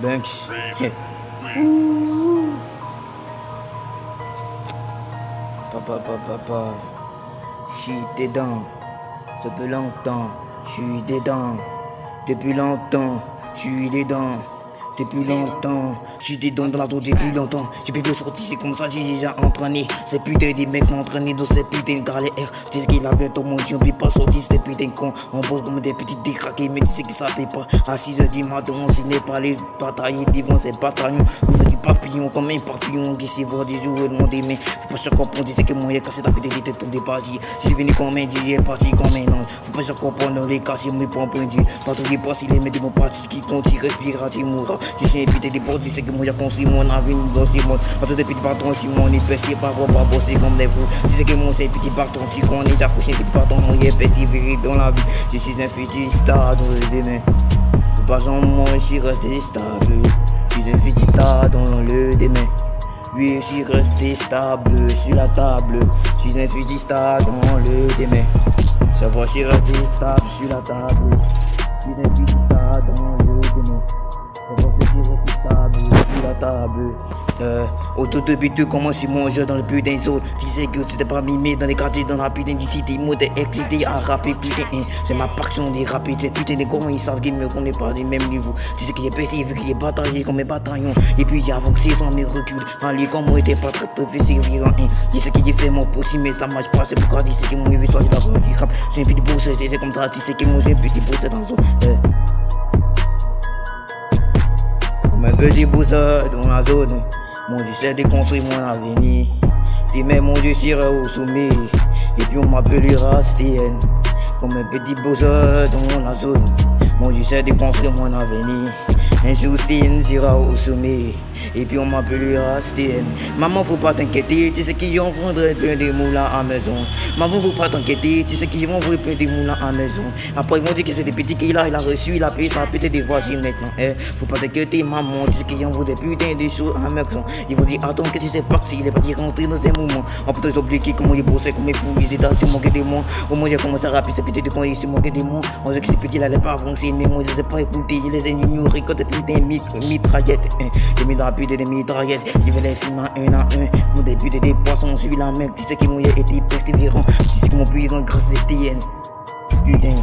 Banks. Papa, j'suis dedans, depuis longtemps, j'suis dedans, depuis longtemps, j'suis dedans. Depuis longtemps, j'suis dedans dans la zone depuis longtemps. J'ai pu sortir, c'est comme ça, j'ai déjà entraîné. Ces putains de mecs m'ont entraîné dans ces putains de galères. Dis qu'il avait tout mon dieu, on peut pas sortir, ces putains de cons. On pose comme des petits décraqués, mais tu sais que ça paye pas. À 6h du matin, on s'y n'est pas les batailles devant ces bataillons. On fait du papillon comme un papillon qui s'y voit des jours et de mon démé. Faut pas chaque comprendre, c'est que moi j'ai cassé ta putain de tête, on est parti. J'ai venu comme un dieu, parti comme un ange. Faut pas chaque comprendre, les casser, mais pas un point de vue. Pas tous les passes, les mecs de mon parti qui continue, respire, tu mourras. Je suis invité des portes, c'est que moi j'ai construit mon avenir dans ce monde. Entre des petits partons, si mon épaissé, pas bosser comme des fous. Tu sais que moi c'est petit partons, si qu'on est déjà couché, petit partons, mon épaissé, viré dans la vie. Je suis un futur star dans le demain. Pas genre moi, je suis resté stable. Je suis un futur star dans le demain. Oui, je suis resté stable sur la table. Je suis un futur star dans le demain. Ça va, je suis resté stable sur la table. Je suis un futur star dans le demain. La table. Au tout début de commencer mon jeu dans le putain zone. Tu sais que c'était pas mimé dans les quartiers, dans la putain de cité. Moi t'es excité à rapper putain. C'est ma passion des rapper. Ces putain de gros ils savent qu'ils me connaissent pas des mêmes niveaux. Tu sais qu'il est passé vu qu'il est bataillé comme mes bataillons. Et puis j'ai avancé sans mes reculs. Allez comme moi était pas très fait virant. Tu sais qu'il fait mon possible mais ça marche pas. C'est pourquoi tu sais que moi je vais sortir d'abord du rap. J'ai un petit bourse, c'est comme ça. Tu sais que moi j'ai un petit bourse dans le zone. Un petit boussard dans la zone, mon Dieu c'est de construire mon avenir. Et même mon Dieu sera au sommet, et puis on m'appellera Stien. Comme un petit boussard dans la zone, mon Dieu c'est de construire mon avenir. Un jour Stien sera au sommet, et puis on m'appellera Stien. Maman faut pas t'inquiéter, tu sais qu'ils vont vendre plein de moulins à maison. Maman faut pas t'inquiéter, tu sais qu'ils vont vendre plein de moulins à maison. Après ils vont dire que c'est des petits qu'il a reçu, il a payé sa petite des voisins maintenant. Faut pas t'inquiéter maman, tu sais qu'ils vont vendre des putains de choses à maison. Ils vont dire attends qu'est-ce qui s'est passé, il est parti rentrer dans ces moments. On peut te oublier comment il bossait, comme il fou, ils étaient sur manquer des mots. Au moins j'ai commencé à rapper, c'est petit de quand il s'est manqué des mots. On sait que ces petits là n'allaient pas avancer, mais moi je les ai pas écoutés, je les ai ignorés quand des putains mitraillettes. J'ai mis dans la pute des mitraillettes, j'ai fait les films un à un. Mon début des poissons sur la main, tu sais qu'ils m'ont été persévérants. Tu sais qu'ils m'ont payé dans grâce des TN. Putain.